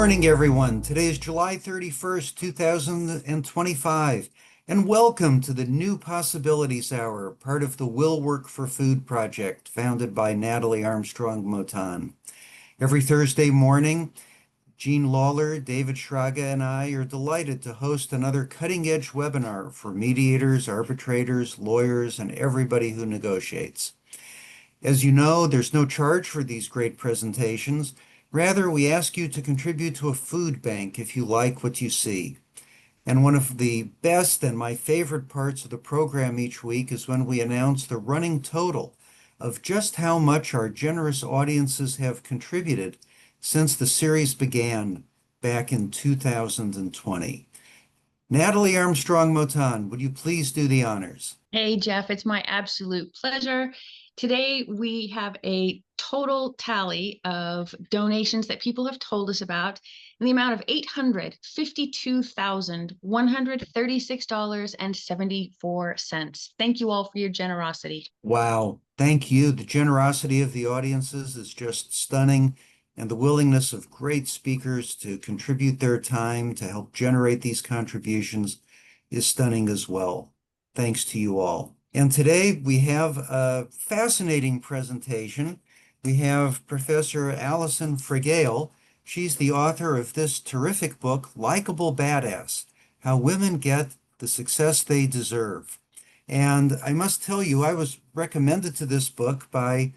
morning, everyone. Today is July 31st, 2025, and welcome to the New Possibilities Hour, part of the Will Work for Food project founded by Natalie Armstrong Motin. Every Thursday morning, Jean Lawler, David Shraga, and I are delighted to host another cutting-edge webinar for mediators, arbitrators, lawyers, and everybody who negotiates. As you know, there's no charge for these great presentations. Rather, we ask you to contribute to a food bank if you like what you see. And one of the best and my favorite parts of the program each week is when we announce the running total of just how much our generous audiences have contributed since the series began back in 2020. Natalie Armstrong Motin, would you please do the honors? Hey, Jeff, it's my absolute pleasure. Today, we have a total tally of donations that people have told us about in the amount of $852,136.74. Thank you all for your generosity. Wow, thank you. The generosity of the audiences is just stunning, and the willingness of great speakers to contribute their time to help generate these contributions is stunning as well. Thanks to you all. And today we have a fascinating presentation. We have Professor Alison Fragale. She's the author of this terrific book, Likeable Badass: How Women Get the Success They Deserve. And I must tell you, I was recommended to this book by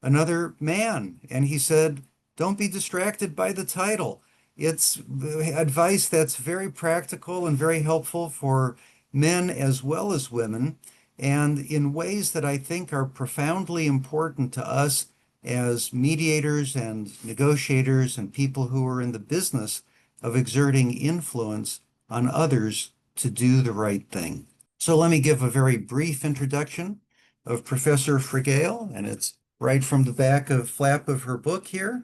another man, and he said, don't be distracted by the title. It's advice that's very practical and very helpful for men as well as women, and in ways that I think are profoundly important to us as mediators and negotiators and people who are in the business of exerting influence on others to do the right thing. So let me give a very brief introduction of Professor Fragale, and it's right from the back of flap of her book here.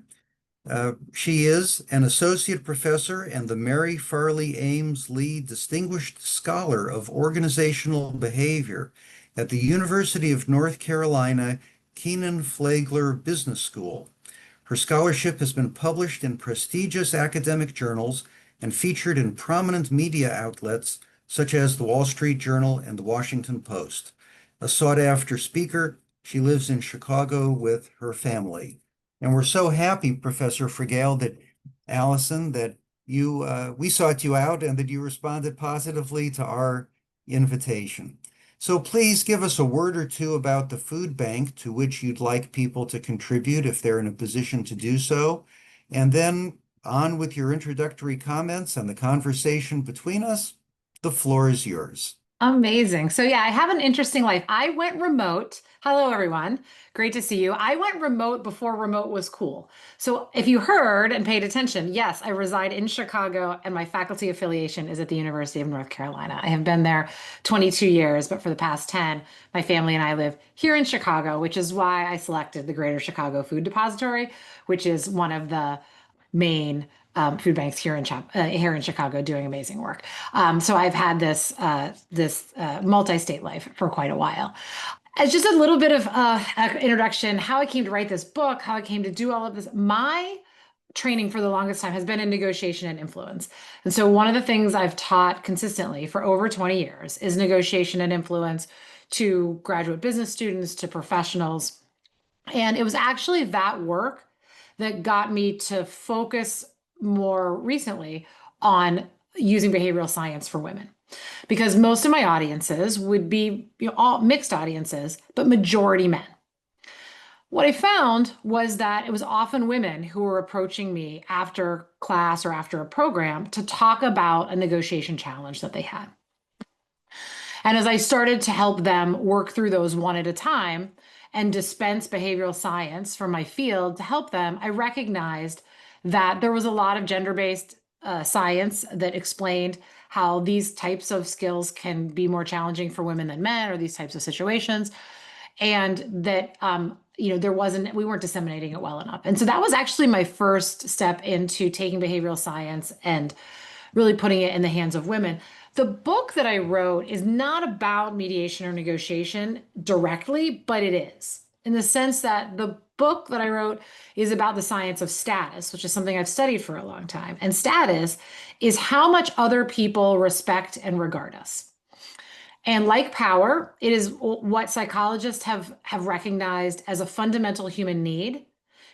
She is an associate professor and the Mary Farley Ames Lee Distinguished Scholar of Organizational Behavior at the University of North Carolina Kenan-Flagler Business School. Her scholarship has been published in prestigious academic journals and featured in prominent media outlets such as the Wall Street Journal and the Washington Post. A sought-after speaker, she lives in Chicago with her family. And we're so happy, Professor Fragale, that Alison, that we sought you out and that you responded positively to our invitation. So please give us a word or two about the food bank to which you'd like people to contribute if they're in a position to do so. And then on with your introductory comments and the conversation between us. The floor is yours. Amazing. So yeah, I have an interesting life. I went remote. Hello, everyone. Great to see you. I went remote before remote was cool. So if you heard and paid attention, yes, I reside in Chicago and my faculty affiliation is at the University of North Carolina. I have been there 22 years, but for the past 10, my family and I live here in Chicago, which is why I selected the Greater Chicago Food Depository, which is one of the main food banks here in Chicago doing amazing work. So I've had this multi-state life for quite a while. As just a little bit of introduction, how I came to write this book, how I came to do all of this. My training for the longest time has been in negotiation and influence. And so one of the things I've taught consistently for over 20 years is negotiation and influence to graduate business students, to professionals. And it was actually that work that got me to focus more recently on using behavioral science for women, because most of my audiences would be all mixed audiences, but majority men. What I found was that it was often women who were approaching me after class or after a program to talk about a negotiation challenge that they had. And as I started to help them work through those one at a time and dispense behavioral science from my field to help them, I recognized that there was a lot of gender-based science that explained how these types of skills can be more challenging for women than men, or these types of situations, and that we weren't disseminating it well enough. And so that was actually my first step into taking behavioral science and really putting it in the hands of women. The book that I wrote is not about mediation or negotiation directly, but it is. in the sense that the book that I wrote is about the science of status, which is something I've studied for a long time. And status is how much other people respect and regard us. And like power, it is what psychologists have recognized as a fundamental human need,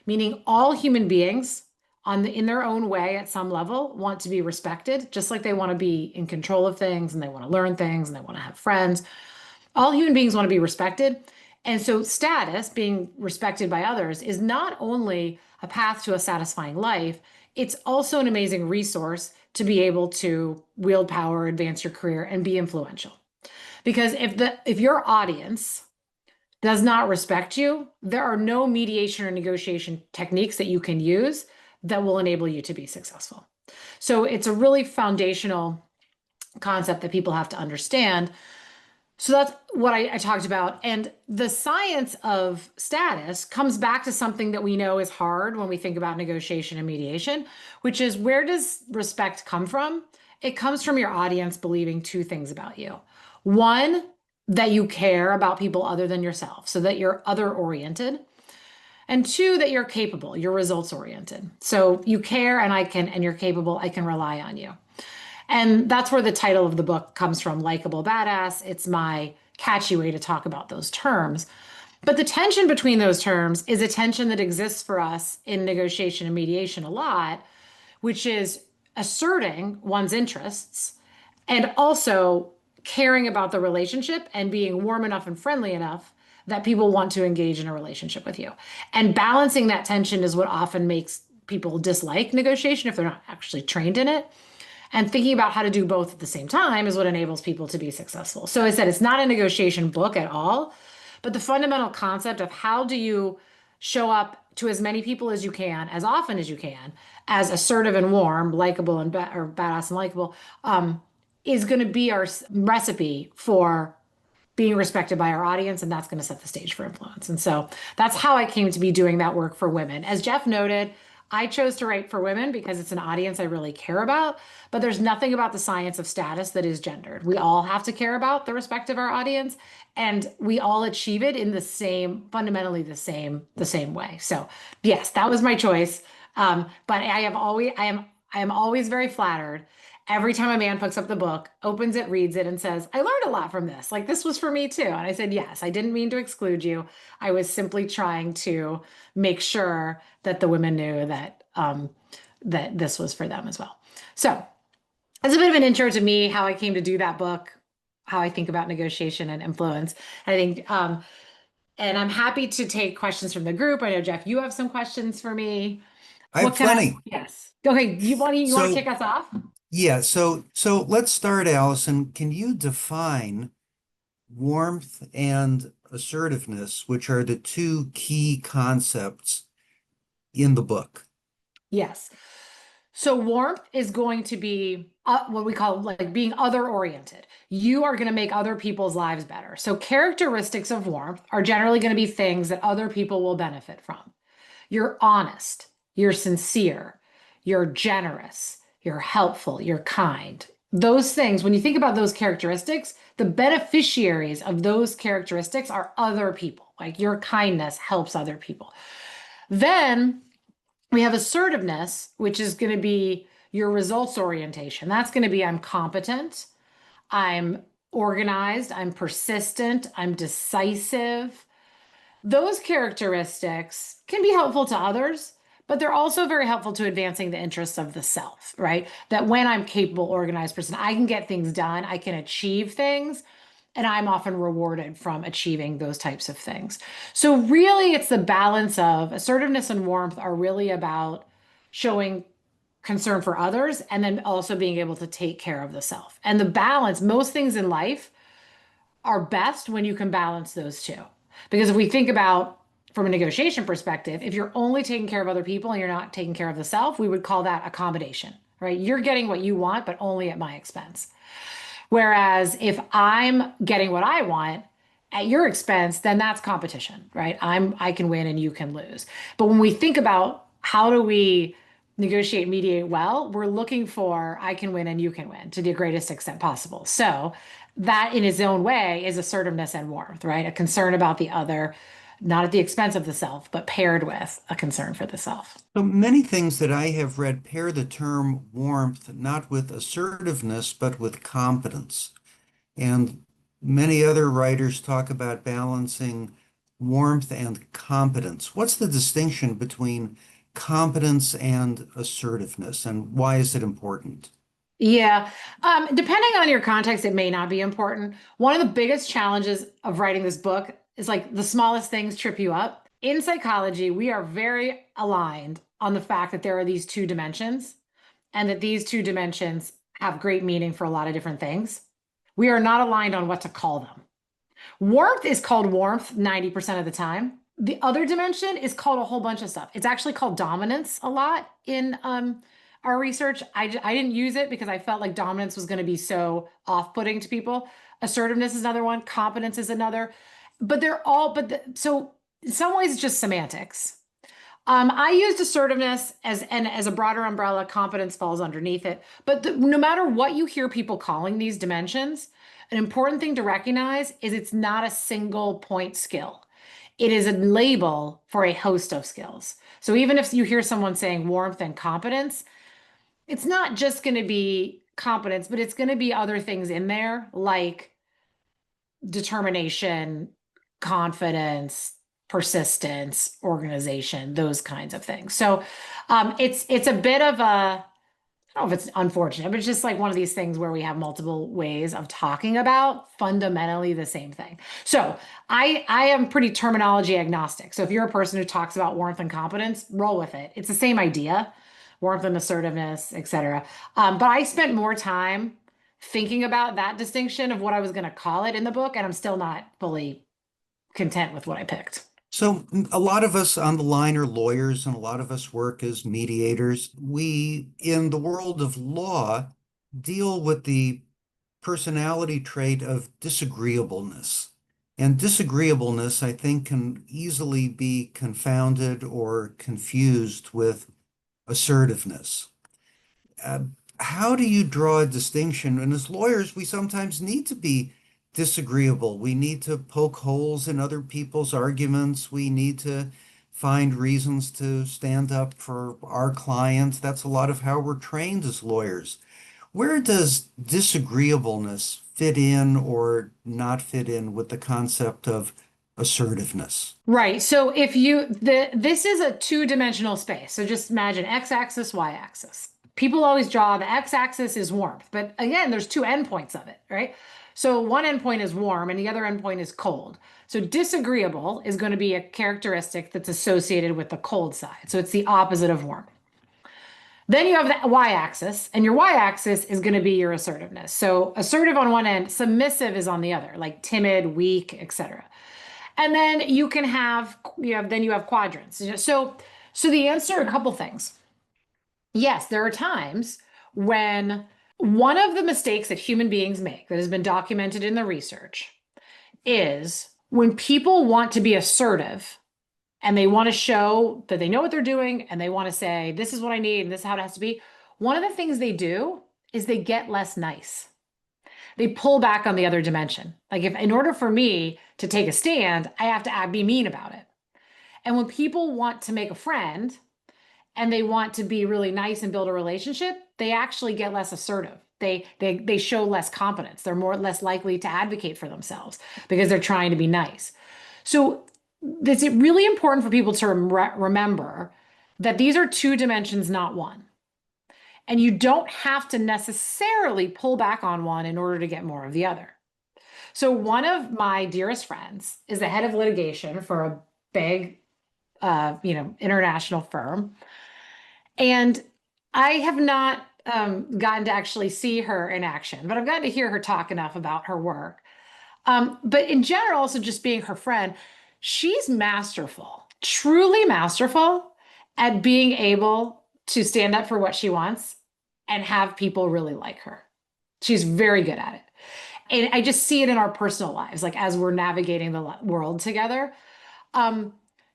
meaning all human beings in their own way at some level want to be respected, just like they want to be in control of things and they want to learn things and they want to have friends. All human beings want to be respected. And so status, being respected by others, is not only a path to a satisfying life, it's also an amazing resource to be able to wield power, advance your career, and be influential. Because if your audience does not respect you, there are no mediation or negotiation techniques that you can use that will enable you to be successful. So it's a really foundational concept that people have to understand. So that's what I talked about. And the science of status comes back to something that we know is hard when we think about negotiation and mediation, which is, where does respect come from? It comes from your audience believing two things about you. One, that you care about people other than yourself, so that you're other-oriented. And two, that you're capable, you're results-oriented. So you care and you're capable, I can rely on you. And that's where the title of the book comes from, Likeable Badass. It's my catchy way to talk about those terms. But the tension between those terms is a tension that exists for us in negotiation and mediation a lot, which is asserting one's interests and also caring about the relationship and being warm enough and friendly enough that people want to engage in a relationship with you. And balancing that tension is what often makes people dislike negotiation if they're not actually trained in it. And thinking about how to do both at the same time is what enables people to be successful. So I said, it's not a negotiation book at all, but the fundamental concept of how do you show up to as many people as you can, as often as you can, as assertive and warm, likable and or badass and likable, is going to be our recipe for being respected by our audience, and that's going to set the stage for influence. And so that's how I came to be doing that work for women. As Jeff noted, I chose to write for women because it's an audience I really care about, but there's nothing about the science of status that is gendered. We all have to care about the respect of our audience, and we all achieve it in the same, fundamentally the same way. So yes, that was my choice. But I am always very flattered every time a man picks up the book, opens it, reads it, and says, I learned a lot from this. Like, this was for me too. And I said, yes, I didn't mean to exclude you. I was simply trying to make sure that the women knew that that this was for them as well. So it's a bit of an intro to me, how I came to do that book, how I think about negotiation and influence. I think, and I'm happy to take questions from the group. I know, Jeff, you have some questions for me. I have plenty. Yes. Okay. You want to kick us off? Yeah, so let's start, Alison. Can you define warmth and assertiveness, which are the two key concepts in the book? Yes. So warmth is going to be what we call like being other-oriented. You are going to make other people's lives better. So characteristics of warmth are generally going to be things that other people will benefit from. You're honest, you're sincere, you're generous, you're helpful, you're kind. Those things, when you think about those characteristics, the beneficiaries of those characteristics are other people. Like, your kindness helps other people. Then we have assertiveness, which is going to be your results orientation. That's going to be, I'm competent, I'm organized, I'm persistent, I'm decisive. Those characteristics can be helpful to others, but they're also very helpful to advancing the interests of the self, right? That when I'm capable, organized person, I can get things done, I can achieve things, and I'm often rewarded from achieving those types of things. So really, it's the balance of assertiveness and warmth are really about showing concern for others and then also being able to take care of the self. And the balance, most things in life are best when you can balance those two. Because if we think about from a negotiation perspective, if you're only taking care of other people and you're not taking care of the self, we would call that accommodation, right? You're getting what you want, but only at my expense. Whereas if I'm getting what I want at your expense, then that's competition, right? I can win and you can lose. But when we think about how do we negotiate, mediate well, we're looking for I can win and you can win to the greatest extent possible. So that in its own way is assertiveness and warmth, right? A concern about the other, not at the expense of the self, but paired with a concern for the self. So many things that I have read pair the term warmth not with assertiveness, but with competence. And many other writers talk about balancing warmth and competence. What's the distinction between competence and assertiveness, and why is it important? Yeah. Depending on your context, it may not be important. One of the biggest challenges of writing this book is like the smallest things trip you up. In psychology, we are very aligned on the fact that there are these two dimensions and that these two dimensions have great meaning for a lot of different things. We are not aligned on what to call them. Warmth is called warmth 90% of the time. The other dimension is called a whole bunch of stuff. It's actually called dominance a lot in our research. I didn't use it because I felt like dominance was going to be so off-putting to people. Assertiveness is another one. Competence is another. But they're all, so in some ways it's just semantics. I used assertiveness as a broader umbrella. Competence falls underneath it. But no matter what you hear people calling these dimensions, an important thing to recognize is it's not a single point skill. It is a label for a host of skills. So even if you hear someone saying warmth and competence, it's not just going to be competence, but it's going to be other things in there like determination, confidence, persistence, organization, those kinds of things. So it's a bit of a, I don't know if it's unfortunate, but it's just like one of these things where we have multiple ways of talking about fundamentally the same thing. So I am pretty terminology agnostic. So if you're a person who talks about warmth and competence, roll with it. It's the same idea, warmth and assertiveness, et cetera. But I spent more time thinking about that distinction of what I was going to call it in the book, and I'm still not fully content with what I picked. So a lot of us on the line are lawyers, and a lot of us work as mediators. We, in the world of law, deal with the personality trait of disagreeableness. And disagreeableness, I think, can easily be confounded or confused with assertiveness. Uh, how do you draw a distinction? And as lawyers, we sometimes need to be disagreeable. We need to poke holes in other people's arguments. We need to find reasons to stand up for our clients. That's a lot of how we're trained as lawyers. Where does disagreeableness fit in or not fit in with the concept of assertiveness? Right. So if this is a two-dimensional space. So just imagine x-axis, y-axis. People always draw the x-axis is warmth, but again, there's two endpoints of it, right? So one endpoint is warm and the other endpoint is cold. So disagreeable is going to be a characteristic that's associated with the cold side. So it's the opposite of warm. Then you have the y-axis, and your y-axis is going to be your assertiveness. So assertive on one end, submissive is on the other, like timid, weak, etc. And then you have quadrants. So the answer, a couple things. Yes, there are times when one of the mistakes that human beings make that has been documented in the research is when people want to be assertive and they want to show that they know what they're doing and they want to say, this is what I need and this is how it has to be. One of the things they do is they get less nice. They pull back on the other dimension. Like if in order for me to take a stand, I have to be mean about it. And when people want to make a friend and they want to be really nice and build a relationship, they actually get less assertive. They show less competence. They're less likely to advocate for themselves because they're trying to be nice. So it's really important for people to remember that these are two dimensions, not one. And you don't have to necessarily pull back on one in order to get more of the other. So one of my dearest friends is the head of litigation for a big, international firm. And I have not gotten to actually see her in action, but I've gotten to hear her talk enough about her work. But in general, also just being her friend, she's masterful, truly masterful at being able to stand up for what she wants and have people really like her. She's very good at it. And I just see it in our personal lives, like as we're navigating the world together.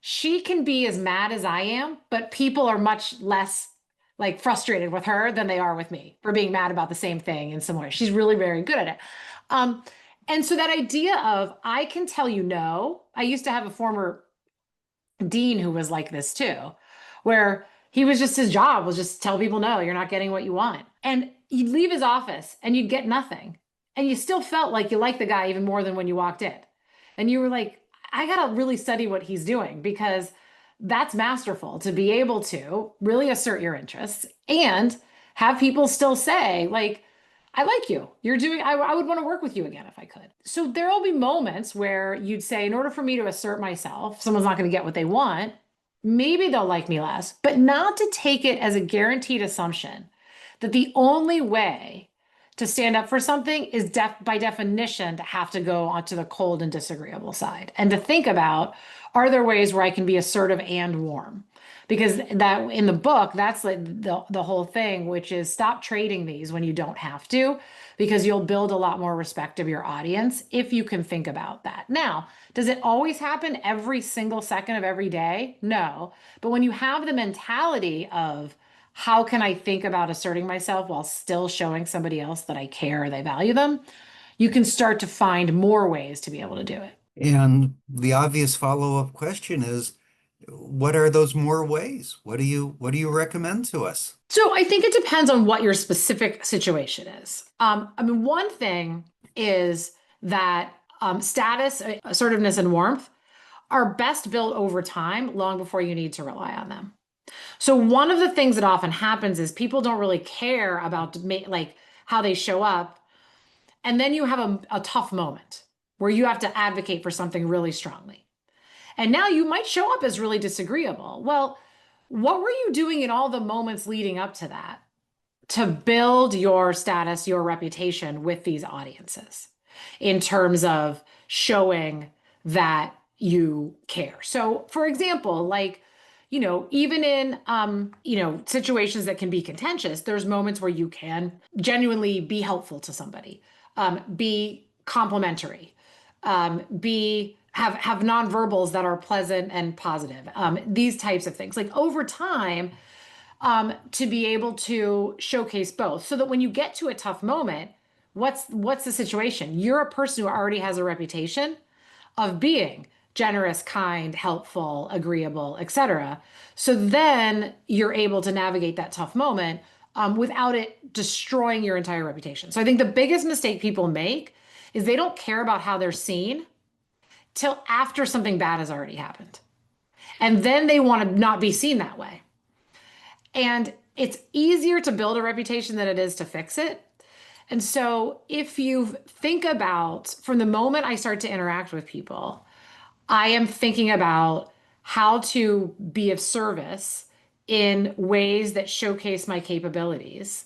She can be as mad as I am, but people are much less like frustrated with her than they are with me for being mad about the same thing in some way. She's really very good at it. And so that idea of I can tell you no, I used to have a former dean who was like this too, where he was just, his job was just tell people, no, you're not getting what you want. And you'd leave his office and you'd get nothing. And you still felt like you liked the guy even more than when you walked in. And you were like, I got to really study what he's doing, because that's masterful to be able to really assert your interests and have people still say, like, I like you. You're doing, I would want to work with you again if I could. So there will be moments where you'd say, in order for me to assert myself, someone's not going to get what they want. Maybe they'll like me less, but not to take it as a guaranteed assumption that the only way to stand up for something is by definition to have to go onto the cold and disagreeable side, and to think about, are there ways where I can be assertive and warm? Because that in the book, that's like the whole thing, which is stop trading these when you don't have to, because you'll build a lot more respect of your audience if you can think about that. Now, does it always happen every single second of every day? No. But when you have the mentality of, how can I think about asserting myself while still showing somebody else that I care or they value them, you can start to find more ways to be able to do it. And the obvious follow-up question is, what are those more ways? What do you recommend to us? So I think it depends on what your specific situation is. I mean, one thing is that status, assertiveness, and warmth are best built over time, long before you need to rely on them. So one of the things that often happens is people don't really care about like how they show up. And then you have a tough moment where you have to advocate for something really strongly. And now you might show up as really disagreeable. Well, what were you doing in all the moments leading up to that to build your status, your reputation with these audiences in terms of showing that you care? So for example, like, even in, situations that can be contentious, there's moments where you can genuinely be helpful to somebody, be complimentary, have nonverbals that are pleasant and positive, these types of things. Like over time, to be able to showcase both, so that when you get to a tough moment, what's the situation? You're a person who already has a reputation of being generous, kind, helpful, agreeable, etc. So then you're able to navigate that tough moment without it destroying your entire reputation. So I think the biggest mistake people make is they don't care about how they're seen till after something bad has already happened. And then they want to not be seen that way. And it's easier to build a reputation than it is to fix it. And so if you think about, from the moment I start to interact with people, I am thinking about how to be of service in ways that showcase my capabilities.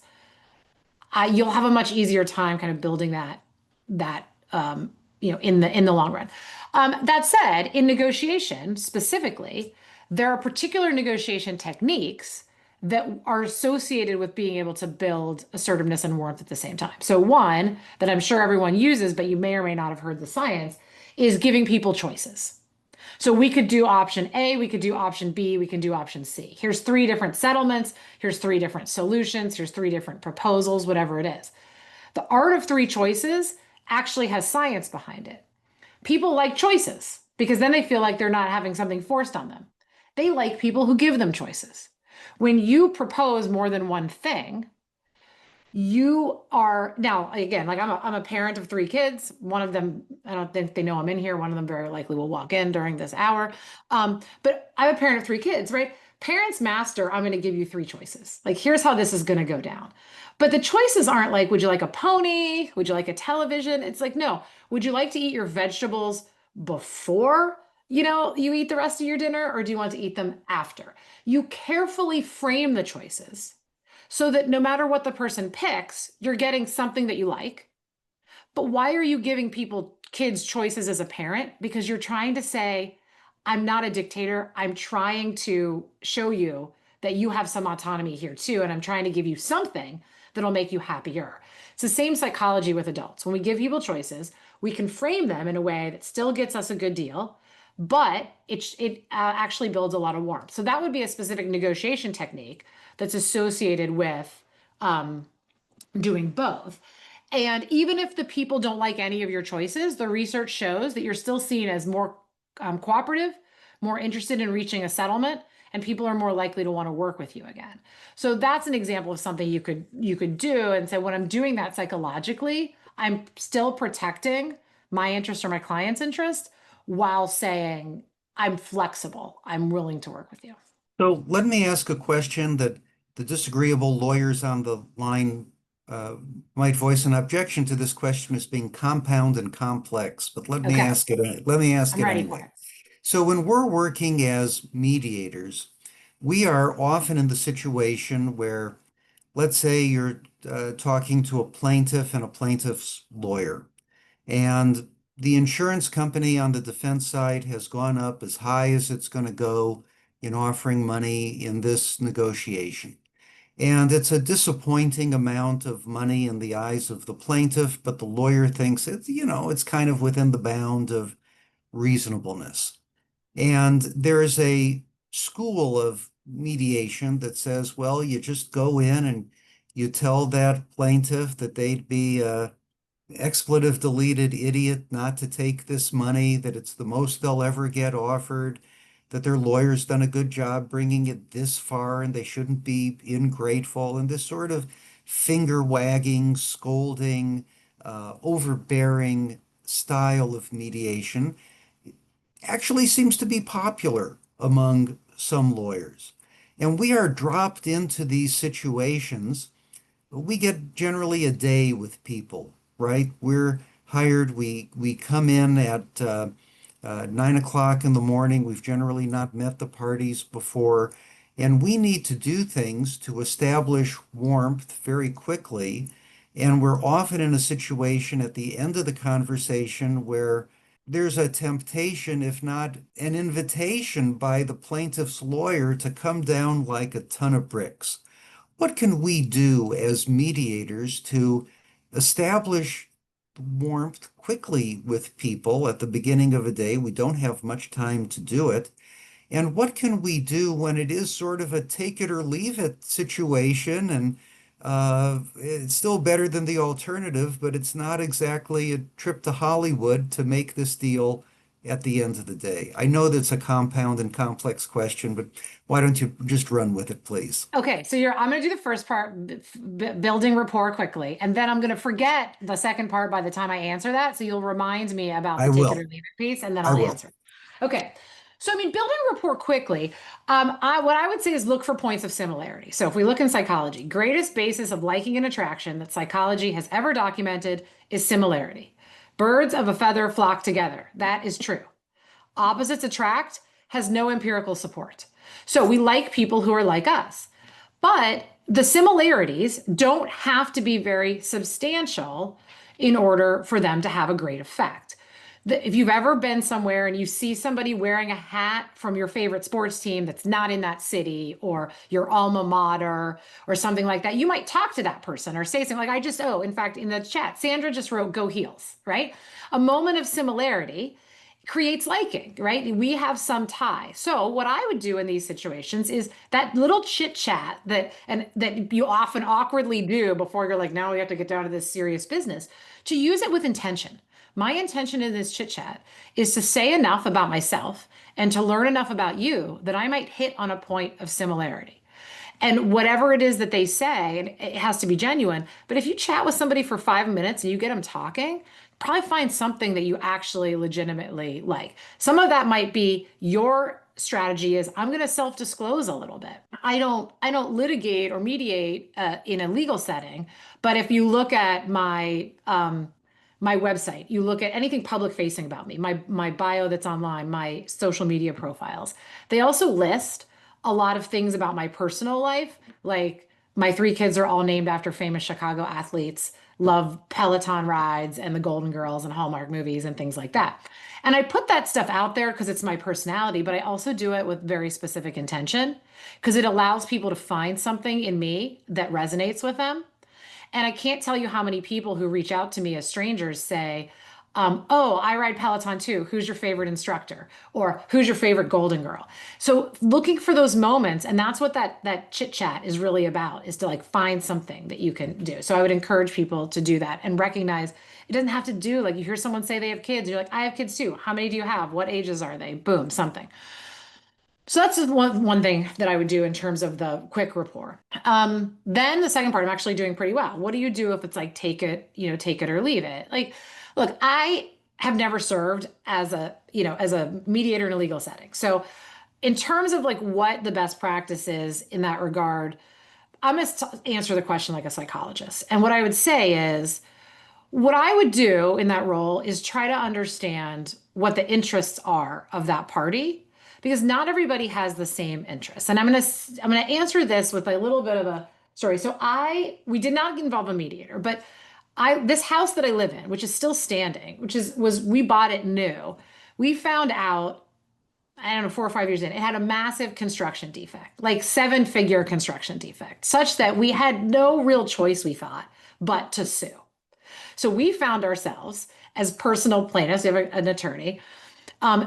You'll have a much easier time kind of building that in the long run. That said, in negotiation specifically, there are particular negotiation techniques that are associated with being able to build assertiveness and warmth at the same time. So one that I'm sure everyone uses, but you may or may not have heard the science, is giving people choices. So we could do option A, we could do option B, we can do option C. Here's 3 different settlements, here's 3 different solutions, here's 3 different proposals, whatever it is. The art of 3 choices actually has science behind it. People like choices because then they feel like they're not having something forced on them. They like people who give them choices. When you propose more than one thing, you are now, again, like I'm a parent of 3 kids. One of them, I don't think they know I'm in here. One of them very likely will walk in during this hour. But I'm a parent of 3 kids, right? Parents master, I'm going to give you 3 choices. Like, here's how this is going to go down. But the choices aren't like, would you like a pony? Would you like a television? It's like, no, would you like to eat your vegetables before, you eat the rest of your dinner, or do you want to eat them after? You carefully frame the choices so that no matter what the person picks, you're getting something that you like. But why are you giving kids choices as a parent? Because you're trying to say, I'm not a dictator. I'm trying to show you that you have some autonomy here too. And I'm trying to give you something that'll make you happier. It's the same psychology with adults. When we give people choices, we can frame them in a way that still gets us a good deal, but it actually builds a lot of warmth. So that would be a specific negotiation technique that's associated with doing both. And even if the people don't like any of your choices, the research shows that you're still seen as more cooperative, more interested in reaching a settlement, and people are more likely to want to work with you again. So that's an example of something you could do and say, when I'm doing that psychologically, I'm still protecting my interest or my client's interest while saying, I'm flexible. I'm willing to work with you. So let me ask a question that the disagreeable lawyers on the line might voice an objection to this question as being compound and complex, but let me Okay, ask it. Let me ask I'm it ready for anyway. it. So when we're working as mediators, we are often in the situation where, let's say you're talking to a plaintiff and a plaintiff's lawyer, and the insurance company on the defense side has gone up as high as it's going to go in offering money in this negotiation. And it's a disappointing amount of money in the eyes of the plaintiff, but the lawyer thinks it's kind of within the bound of reasonableness. And there's a school of mediation that says, well, you just go in and you tell that plaintiff that they'd be expletive deleted idiot not to take this money, that it's the most they'll ever get offered, that their lawyer's done a good job bringing it this far and they shouldn't be ingrateful, and this sort of finger wagging, scolding, overbearing style of mediation actually seems to be popular among some lawyers. And we are dropped into these situations. We get generally a day with people, right? We're hired, we come in at 9 o'clock in the morning. We've generally not met the parties before, and we need to do things to establish warmth very quickly. And we're often in a situation at the end of the conversation where there's a temptation, if not an invitation by the plaintiff's lawyer to come down like a ton of bricks. What can we do as mediators to establish warmth quickly with people at the beginning of a day? We don't have much time to do it. And what can we do when it is sort of a take it or leave it situation? And it's still better than the alternative, but it's not exactly a trip to Hollywood to make this deal at the end of the day. I know that's a compound and complex question, but why don't you just run with it, please? Okay, so I'm going to do the first part, building rapport quickly, and then I'm going to forget the second part by the time I answer that. So you'll remind me about I the take it or will. leave it piece, and then I I'll will. answer. Okay, so I mean, building rapport quickly, what I would say is look for points of similarity. So if we look in psychology, greatest basis of liking and attraction that psychology has ever documented is similarity. Birds of a feather flock together. That is true. Opposites attract has no empirical support. So we like people who are like us. But the similarities don't have to be very substantial in order for them to have a great effect. If you've ever been somewhere and you see somebody wearing a hat from your favorite sports team that's not in that city, or your alma mater or something like that, you might talk to that person or say something like, in fact, in the chat, Sandra just wrote, go heels, right? A moment of similarity creates liking, right? We have some tie. So what I would do in these situations is that little chit chat that you often awkwardly do before you're like, now we have to get down to this serious business, to use it with intention. My intention in this chit chat is to say enough about myself and to learn enough about you that I might hit on a point of similarity. And whatever it is that they say, it has to be genuine. But if you chat with somebody for 5 minutes and you get them talking, probably find something that you actually legitimately like. Some of that might be your strategy is I'm going to self-disclose a little bit. I don't litigate or mediate in a legal setting, but if you look at my my website, you look at anything public facing about me, my bio that's online, my social media profiles, they also list a lot of things about my personal life. Like my 3 kids are all named after famous Chicago athletes, love Peloton rides and the Golden Girls and Hallmark movies and things like that. And I put that stuff out there because it's my personality, but I also do it with very specific intention because it allows people to find something in me that resonates with them. And I can't tell you how many people who reach out to me as strangers say, Oh, I ride Peloton too. Who's your favorite instructor? Or who's your favorite golden girl? So looking for those moments, and that's what that chit chat is really about, is to like find something that you can do. So I would encourage people to do that and recognize it doesn't have to do like you hear someone say they have kids. You're like, I have kids too. How many do you have? What ages are they? Boom, something. So that's just one thing that I would do in terms of the quick rapport. Then the second part, I'm actually doing pretty well. What do you do if it's like take it, take it or leave it? Like, look, I have never served as a mediator in a legal setting. So in terms of like what the best practice is in that regard, I'm going to answer the question like a psychologist. And what I would say is, what I would do in that role is try to understand what the interests are of that party, because not everybody has the same interests. And I'm gonna answer this with a little bit of a story. So we did not involve a mediator, but this house that I live in, which is still standing, we bought it new. We found out, I don't know, 4 or 5 years in, it had a massive construction defect, like 7-figure construction defect, such that we had no real choice, we thought, but to sue. So we found ourselves as personal plaintiffs, we have an attorney,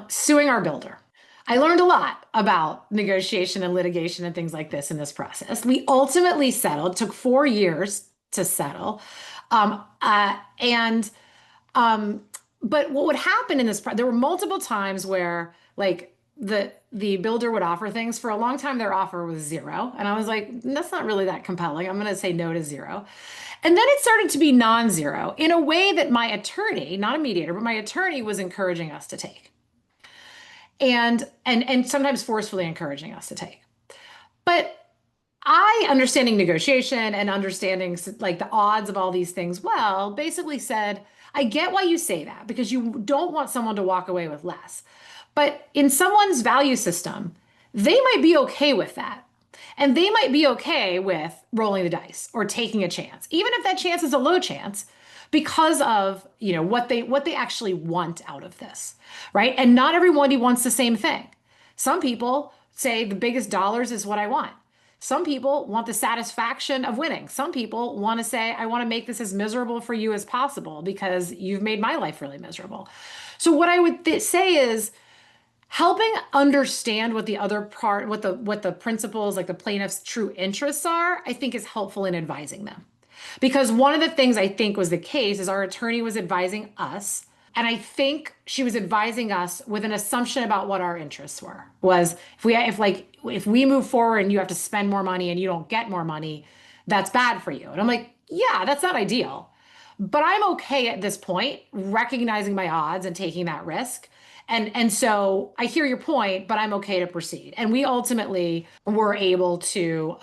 suing our builder. I learned a lot about negotiation and litigation and things like this in this process. We ultimately settled, took 4 years to settle. But what would happen in this, there were multiple times where like the builder would offer things. For a long time, their offer was 0. And I was like, that's not really that compelling. I'm going to say no to 0. And then it started to be non-zero in a way that my attorney, not a mediator, but my attorney was encouraging us to take. And sometimes forcefully encouraging us to take. But I, understanding negotiation and understanding like the odds of all these things, well, basically said, I get why you say that, because you don't want someone to walk away with less. But in someone's value system, they might be okay with that. And they might be okay with rolling the dice or taking a chance, even if that chance is a low chance, because of what they actually want out of this, right? And not everybody wants the same thing. Some people say the biggest dollars is what I want. Some people want the satisfaction of winning. Some people want to say, I want to make this as miserable for you as possible because you've made my life really miserable. So what I would say is, helping understand what the other part, what the principles, like the plaintiff's true interests are, I think is helpful in advising them. Because one of the things I think was the case is our attorney was advising us, and I think she was advising us with an assumption about what our interests were. Was if we move forward and you have to spend more money and you don't get more money, that's bad for you. And I'm like, yeah, that's not ideal. But I'm okay at this point, recognizing my odds and taking that risk. And so I hear your point, but I'm okay to proceed. And we ultimately were able to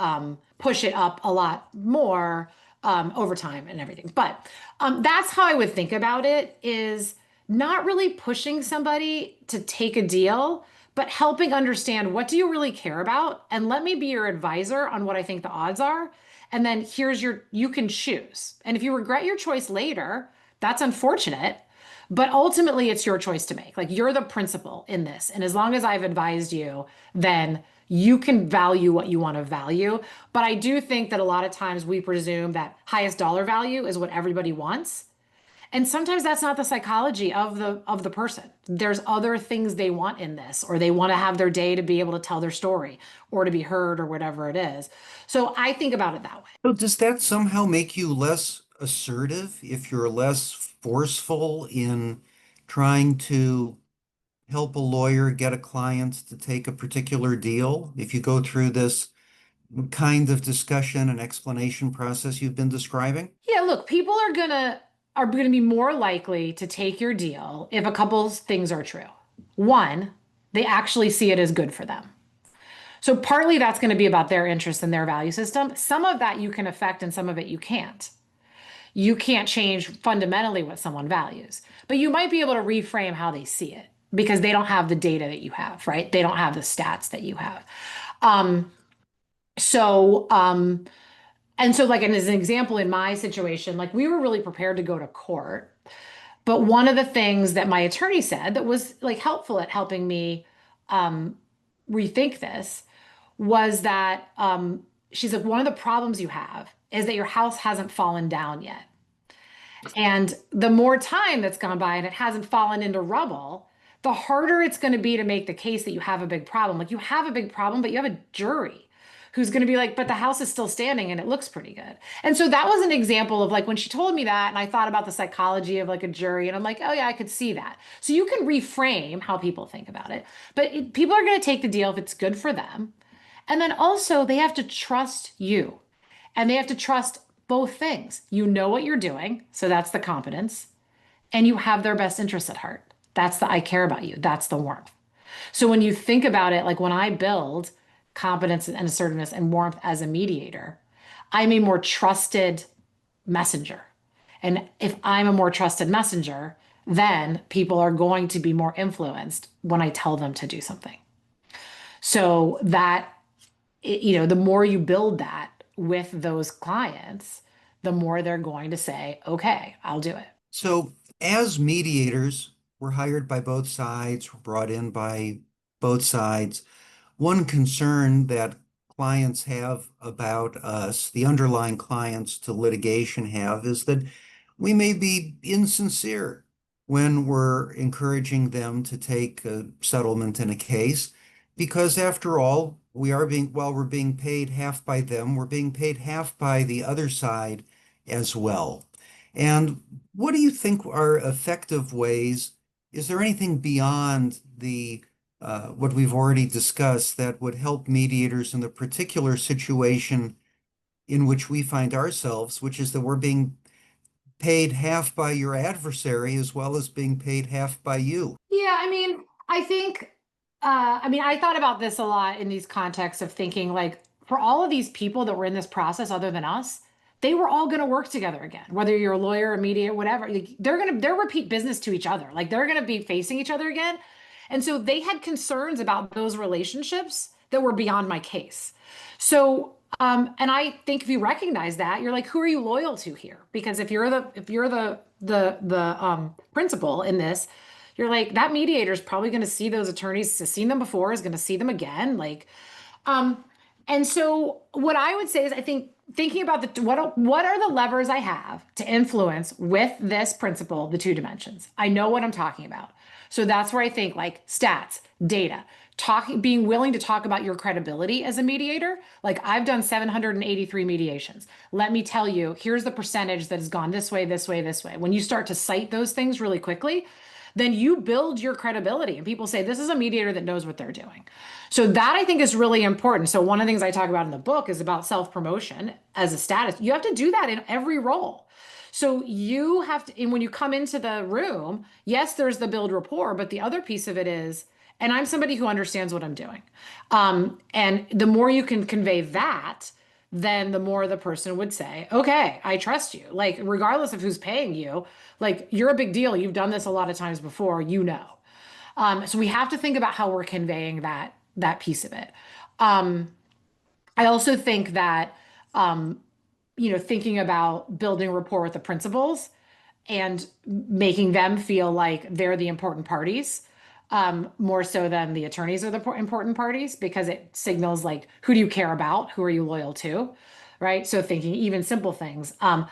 push it up a lot more over time and everything. But that's how I would think about it, is not really pushing somebody to take a deal, but helping understand, what do you really care about? And let me be your advisor on what I think the odds are. And then you can choose. And if you regret your choice later, that's unfortunate. But ultimately, it's your choice to make. Like, you're the principal in this. And as long as I've advised you, then you can value what you want to value. But I do think that a lot of times we presume that highest dollar value is what everybody wants. And sometimes that's not the psychology of the person. There's other things they want in this, or they want to have their day to be able to tell their story or to be heard or whatever it is. So I think about it that way. So does that somehow make you less assertive if you're less forceful in trying to help a lawyer get a client to take a particular deal? If you go through this kind of discussion and explanation process you've been describing? Yeah, look, people are gonna be more likely to take your deal if a couple things are true. One, they actually see it as good for them. So partly that's going to be about their interest and their value system. Some of that you can affect and some of it you can't. You can't change fundamentally what someone values, but you might be able to reframe how they see it because they don't have the data that you have, right? They don't have the stats that you have. And so like, and as an example, in my situation, like we were really prepared to go to court. But one of the things that my attorney said that was like helpful at helping me rethink this was that she's like, one of the problems you have is that your house hasn't fallen down yet. And the more time that's gone by and it hasn't fallen into rubble, the harder it's going to be to make the case that you have a big problem. Like you have a big problem, but you have a jury who's going to be like, but the house is still standing and it looks pretty good. And so that was an example of like when she told me that, and I thought about the psychology of like a jury, and I'm like, oh yeah, I could see that. So you can reframe how people think about it, but people are going to take the deal if it's good for them. And then also they have to trust you, and they have to trust both things. You know what you're doing, so that's the competence, and you have their best interests at heart. That's the I care about you. That's the warmth. So when you think about it, like when I build competence and assertiveness and warmth as a mediator, I'm a more trusted messenger. And if I'm a more trusted messenger, then people are going to be more influenced when I tell them to do something. So that, the more you build that with those clients, the more they're going to say, okay, I'll do it. So as mediators, we're hired by both sides, we're brought in by both sides. One concern that clients have about us, the underlying clients to litigation have, is that we may be insincere when we're encouraging them to take a settlement in a case, because after all, while we're being paid half by them, we're being paid half by the other side as well. And what do you think are effective ways? Is there anything beyond what we've already discussed that would help mediators in the particular situation in which we find ourselves, which is that we're being paid half by your adversary as well as being paid half by you? Yeah, I think, I thought about this a lot in these contexts of thinking like for all of these people that were in this process other than us, they were all going to work together again, whether you're a lawyer, a mediator, whatever. Like, they're repeat business to each other. Like they're going to be facing each other again. And so they had concerns about those relationships that were beyond my case. So, and I think if you recognize that, you're like, who are you loyal to here? Because if you're the principal in this, you're like, that mediator is probably going to see those attorneys, has seen them before, is going to see them again. Like, and so what I would say is, I think thinking about what are the levers I have to influence with this principle, the two dimensions. I know what I'm talking about. So that's where I think like stats, data, being willing to talk about your credibility as a mediator. Like I've done 783 mediations. Let me tell you, here's the percentage that has gone this way, this way, this way. When you start to cite those things really quickly, then you build your credibility and people say, this is a mediator that knows what they're doing. So that I think is really important. So one of the things I talk about in the book is about self-promotion as a status. You have to do that in every role. So you have to, and when you come into the room, yes, there's the build rapport, but the other piece of it is, and I'm somebody who understands what I'm doing. And the more you can convey that, then the more the person would say, okay, I trust you. Like, regardless of who's paying you, like, you're a big deal. You've done this a lot of times before, you know. So we have to think about how we're conveying that piece of it. I also think that, thinking about building rapport with the principals and making them feel like they're the important parties, more so than the attorneys are the important parties, because it signals like, who do you care about? Who are you loyal to? Right. So thinking even simple things. I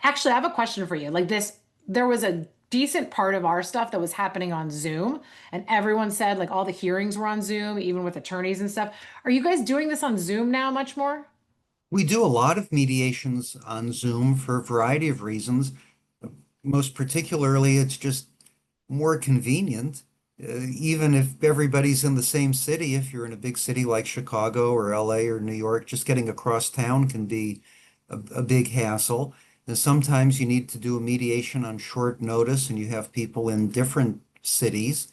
have a question for you. Like this, there was a decent part of our stuff that was happening on Zoom, and everyone said like all the hearings were on Zoom, even with attorneys and stuff. Are you guys doing this on Zoom now much more? We do a lot of mediations on Zoom for a variety of reasons. Most particularly, it's just more convenient. Even if everybody's in the same city, if you're in a big city like Chicago or LA or New York, just getting across town can be a big hassle. And sometimes you need to do a mediation on short notice and you have people in different cities.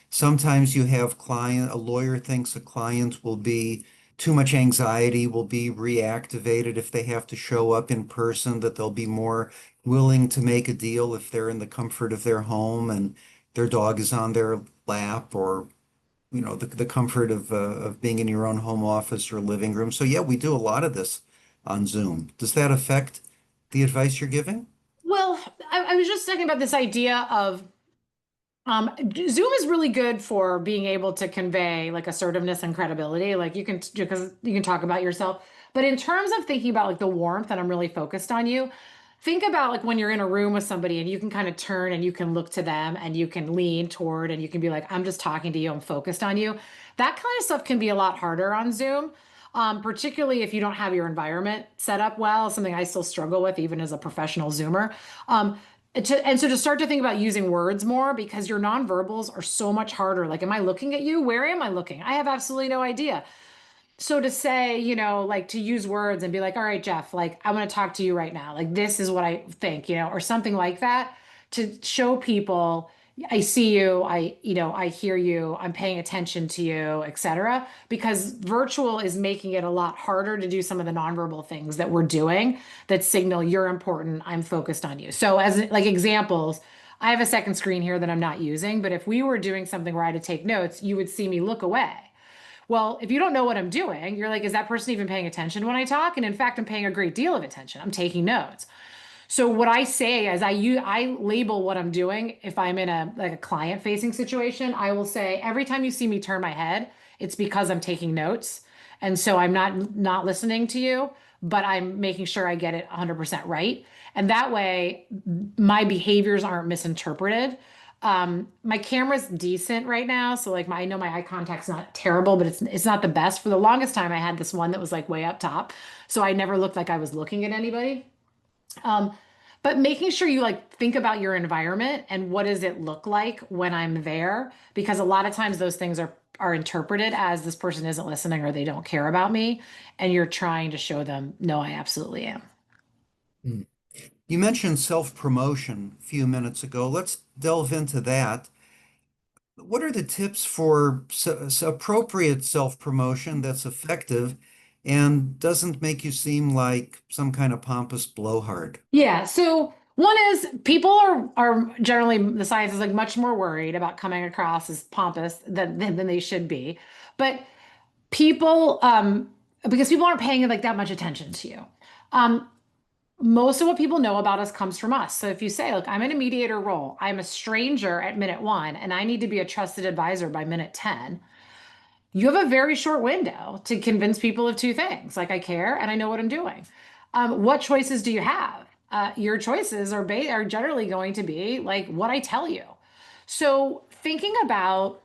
Sometimes you have a lawyer thinks a client will be too much anxiety, will be reactivated if they have to show up in person, that they'll be more willing to make a deal if they're in the comfort of their home and their dog is on their lap, or the comfort of being in your own home office or living room. So yeah, we do a lot of this on Zoom. Does that affect the advice you're giving? Well, I was just thinking about this idea of Zoom is really good for being able to convey like assertiveness and credibility. Like because you can talk about yourself. But in terms of thinking about like the warmth, and I'm really focused on you, think about like when you're in a room with somebody and you can kind of turn and you can look to them and you can lean toward and you can be like, I'm just talking to you, I'm focused on you. That kind of stuff can be a lot harder on Zoom, particularly if you don't have your environment set up well, something I still struggle with even as a professional Zoomer. And so to start to think about using words more because your nonverbals are so much harder. Like, am I looking at you? Where am I looking? I have absolutely no idea. So to say, like to use words and be like, all right, Jeff, like I want to talk to you right now. Like this is what I think, or something like that to show people I see you, I hear you, I'm paying attention to you, etc. Because virtual is making it a lot harder to do some of the nonverbal things that we're doing that signal you're important, I'm focused on you. So as like examples, I have a second screen here that I'm not using, but if we were doing something where I had to take notes, you would see me look away. Well, if you don't know what I'm doing, you're like, is that person even paying attention when I talk? And in fact, I'm paying a great deal of attention. I'm taking notes. So what I say is I label what I'm doing. If I'm in a client facing situation, I will say every time you see me turn my head, it's because I'm taking notes. And so I'm not listening to you, but I'm making sure I get it 100% right. And that way my behaviors aren't misinterpreted. My camera's decent right now, so like I know my eye contact's not terrible, but it's not the best. For the longest time, I had this one that was like way up top, so I never looked like I was looking at anybody. Um, but making sure you like think about your environment and what does it look like when I'm there, because a lot of times those things are interpreted as this person isn't listening or they don't care about me, and you're trying to show them, no, I absolutely am. Mm. You mentioned self-promotion a few minutes ago. Let's delve into that. What are the tips for appropriate self-promotion that's effective and doesn't make you seem like some kind of pompous blowhard? Yeah. So one is people are generally the science is like much more worried about coming across as pompous than they should be. But people because people aren't paying like that much attention to you. Um Most of what people know about us comes from us. So if you say, look, I'm in a mediator role, I'm a stranger at minute 1 and I need to be a trusted advisor by minute 10, you have a very short window to convince people of two things. Like I care and I know what I'm doing. What choices do you have? Your choices are generally going to be like what I tell you. So thinking about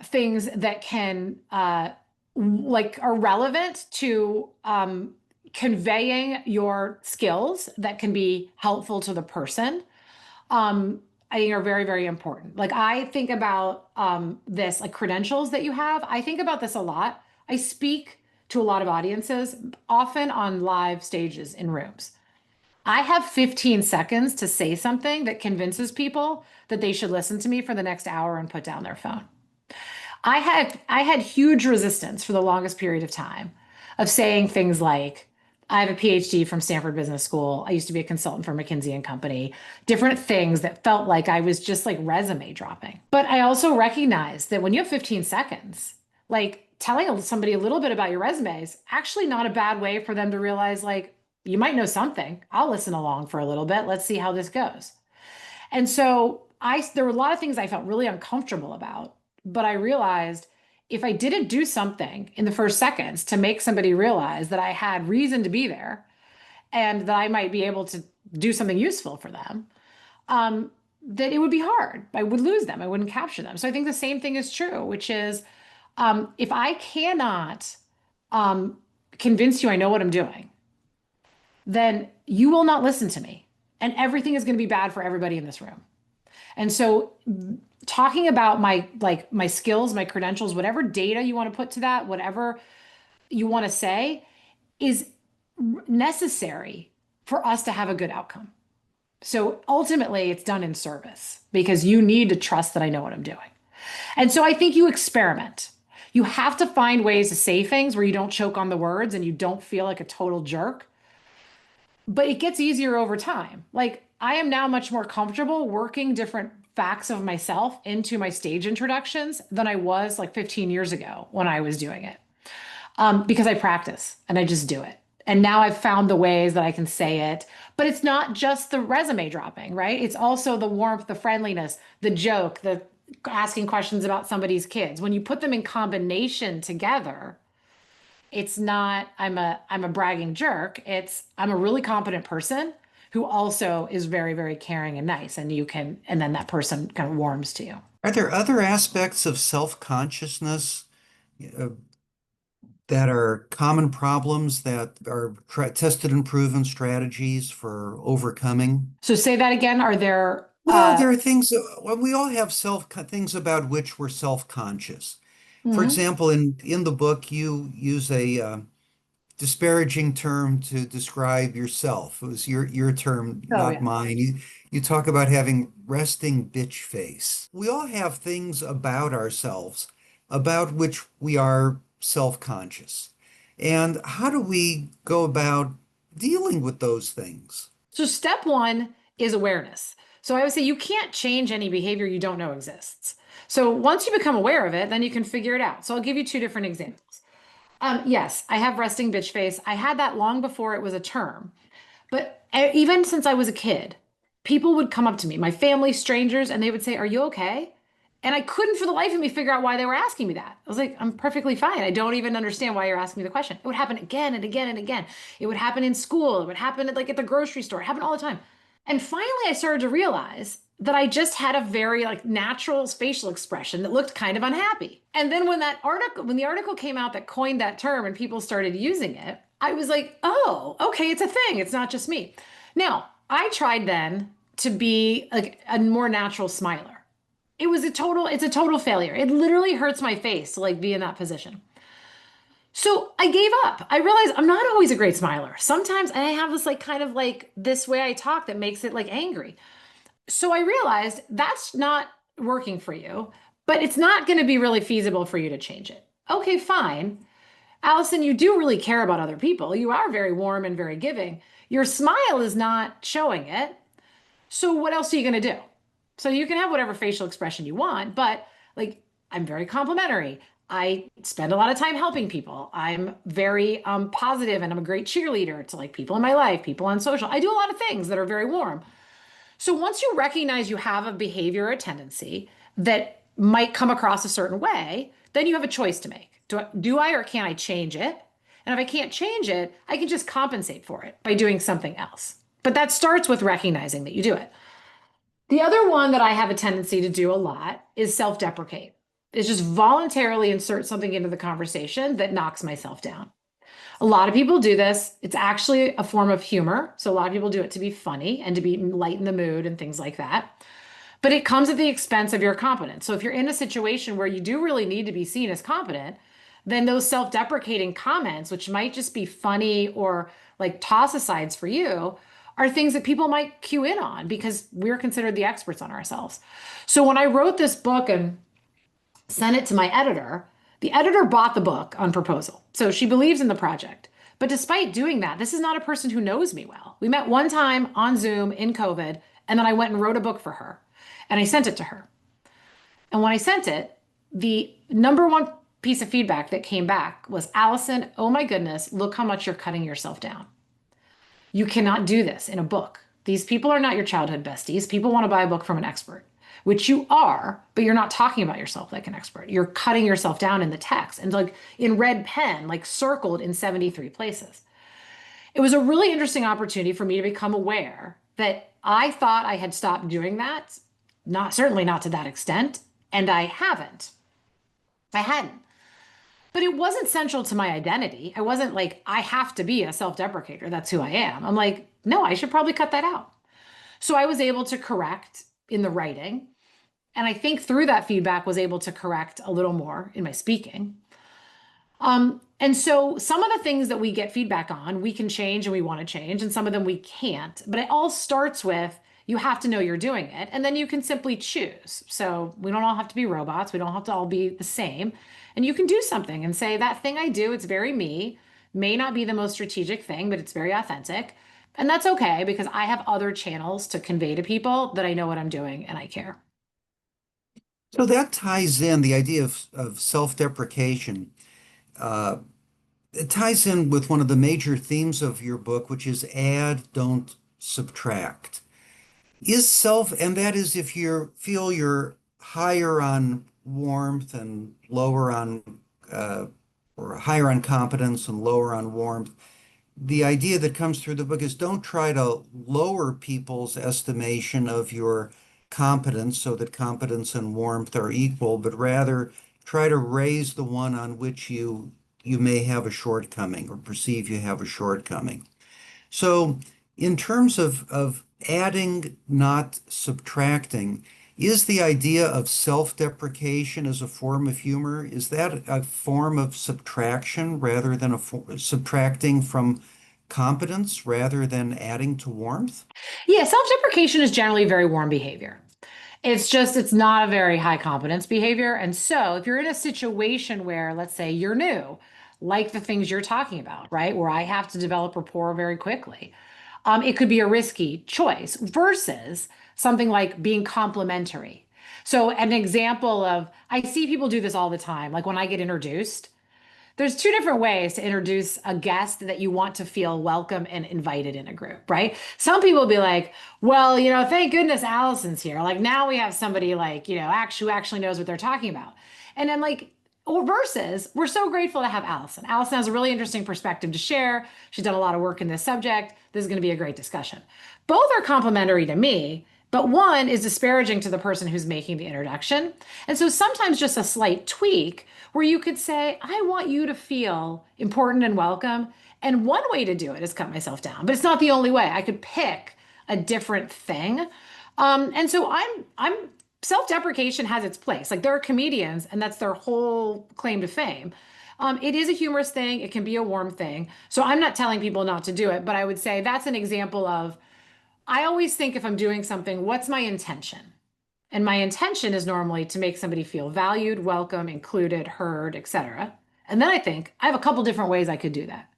things that can like are relevant to conveying your skills that can be helpful to the person, I think are very, very important. Like I think about this, like credentials that you have. I think about this a lot. I speak to a lot of audiences, often on live stages in rooms. I have 15 seconds to say something that convinces people that they should listen to me for the next hour and put down their phone. I had huge resistance for the longest period of time of saying things like, I have a PhD from Stanford Business School. I used to be a consultant for McKinsey and Company, different things that felt like I was just like resume dropping. But I also recognized that when you have 15 seconds, like telling somebody a little bit about your resume is actually not a bad way for them to realize, like, you might know something. I'll listen along for a little bit. Let's see how this goes. And so there were a lot of things I felt really uncomfortable about, but I realized if I didn't do something in the first seconds to make somebody realize that I had reason to be there and that I might be able to do something useful for them, that it would be hard. I would lose them. I wouldn't capture them. So I think the same thing is true, which is if I cannot convince you I know what I'm doing, then you will not listen to me. And everything is going to be bad for everybody in this room. And so talking about my skills, my credentials, whatever data you want to put to that, whatever you want to say is necessary for us to have a good outcome. So ultimately it's done in service because you need to trust that I know what I'm doing. And so I think you experiment. You have to find ways to say things where you don't choke on the words and you don't feel like a total jerk. But it gets easier over time. Like I am now much more comfortable working different facts of myself into my stage introductions than I was like 15 years ago when I was doing it. Because I practice and I just do it. And now I've found the ways that I can say it, but it's not just the resume dropping, right? It's also the warmth, the friendliness, the joke, the asking questions about somebody's kids. When you put them in combination together, it's not I'm a bragging jerk. It's I'm a really competent person who also is very, very caring and nice. And and then that person kind of warms to you. Are there other aspects of self-consciousness uh, that are common problems that are tested and proven strategies for overcoming? So say that again. Are there, Well, there are things, well, we all have things about which we're self-conscious. For mhm. example, in the book, you use a disparaging term to describe yourself. It was your term, Oh, not yeah. mine. You talk about having resting bitch face. We all have things about ourselves about which we are self-conscious. And how do we go about dealing with those things? So step one is awareness. So I would say you can't change any behavior you don't know exists. So once you become aware of it, then you can figure it out. So I'll give you two different examples. Yes, I have resting bitch face. I had that long before it was a term. But even since I was a kid, people would come up to me, my family, strangers, and they would say, "Are you okay?" And I couldn't for the life of me figure out why they were asking me that. I was like, "I'm perfectly fine. I don't even understand why you're asking me the question." It would happen again and again and again. It would happen in school. It would happen at the grocery store. It happened all the time. And finally, I started to realize that I just had a very natural facial expression that looked kind of unhappy. And then when the article came out that coined that term and people started using it, I was like, oh, okay, it's a thing. It's not just me. Now, I tried then to be like a more natural smiler. It's a total failure. It literally hurts my face to be in that position. So I gave up. I realized I'm not always a great smiler. Sometimes I have this kind of this way I talk that makes it angry. So I realized that's not working for you, but it's not going to be really feasible for you to change it. Okay, fine. Allison, you do really care about other people. You are very warm and very giving. Your smile is not showing it. So what else are you going to do? So you can have whatever facial expression you want, but I'm very complimentary. I spend a lot of time helping people. I'm very positive, and I'm a great cheerleader to people in my life, people on social. I do a lot of things that are very warm. So once you recognize you have a behavior or a tendency that might come across a certain way, then you have a choice to make. Do I or can I change it? And if I can't change it, I can just compensate for it by doing something else. But that starts with recognizing that you do it. The other one that I have a tendency to do a lot is self-deprecate. Is just voluntarily insert something into the conversation that knocks myself down. A lot of people do this. It's actually a form of humor. So a lot of people do it to be funny and to be lighten the mood and things like that. But it comes at the expense of your competence. So if you're in a situation where you do really need to be seen as competent, then those self-deprecating comments, which might just be funny or toss asides for you, are things that people might cue in on because we're considered the experts on ourselves. So when I wrote this book and sent it to my editor, the editor bought the book on proposal. So she believes in the project. But despite doing that, this is not a person who knows me well. We met one time on Zoom in COVID, and then I went and wrote a book for her, and I sent it to her. And when I sent it, the number one piece of feedback that came back was, "Allison, oh my goodness, look how much you're cutting yourself down. You cannot do this in a book. These people are not your childhood besties. People want to buy a book from an expert, which you are, but you're not talking about yourself like an expert. You're cutting yourself down in the text and in red pen, circled in 73 places." It was a really interesting opportunity for me to become aware that I thought I had stopped doing that, certainly not to that extent, and I haven't. I hadn't. But it wasn't central to my identity. I wasn't I have to be a self-deprecator. That's who I am. I'm no, I should probably cut that out. So I was able to correct in the writing. And I think through that feedback was able to correct a little more in my speaking. And so some of the things that we get feedback on, we can change and we want to change, and some of them we can't. But it all starts with you have to know you're doing it, and then you can simply choose. So we don't all have to be robots. We don't have to all be the same. And you can do something and say, that thing I do, it's very me, may not be the most strategic thing, but it's very authentic. And that's okay because I have other channels to convey to people that I know what I'm doing and I care. So that ties in the idea of self-deprecation. Uh, it ties in with one of the major themes of your book, which is add, don't subtract. And that is if you feel you're higher on warmth and lower on, or higher on competence and lower on warmth, the idea that comes through the book is don't try to lower people's estimation of your competence so that competence and warmth are equal, but rather try to raise the one on which you may have a shortcoming or perceive you have a shortcoming. So in terms of adding, not subtracting, is the idea of self-deprecation as a form of humor, is that a form of subtraction rather than subtracting from competence rather than adding to warmth? Yeah, self-deprecation is generally very warm behavior. It's just, it's not a very high competence behavior. And so if you're in a situation where, let's say you're new, like the things you're talking about, right? Where I have to develop rapport very quickly. It could be a risky choice versus something like being complimentary. So an example of, I see people do this all the time. Like when I get introduced, there's two different ways to introduce a guest that you want to feel welcome and invited in a group, right? Some people will be like, well, thank goodness Allison's here. Like now we have somebody like, who actually knows what they're talking about. And then like, or versus, we're so grateful to have Allison. Allison has a really interesting perspective to share. She's done a lot of work in this subject. This is going to be a great discussion. Both are complimentary to me, but one is disparaging to the person who's making the introduction. And so sometimes just a slight tweak where you could say, I want you to feel important and welcome. And one way to do it is cut myself down, but it's not the only way. I could pick a different thing. And so I'm self-deprecation has its place. Like there are comedians and that's their whole claim to fame. It is a humorous thing. It can be a warm thing. So I'm not telling people not to do it, but I would say that's an example of, I always think if I'm doing something, what's my intention? And my intention is normally to make somebody feel valued, welcome, included, heard, etc. And then I think I have a couple different ways I could do that.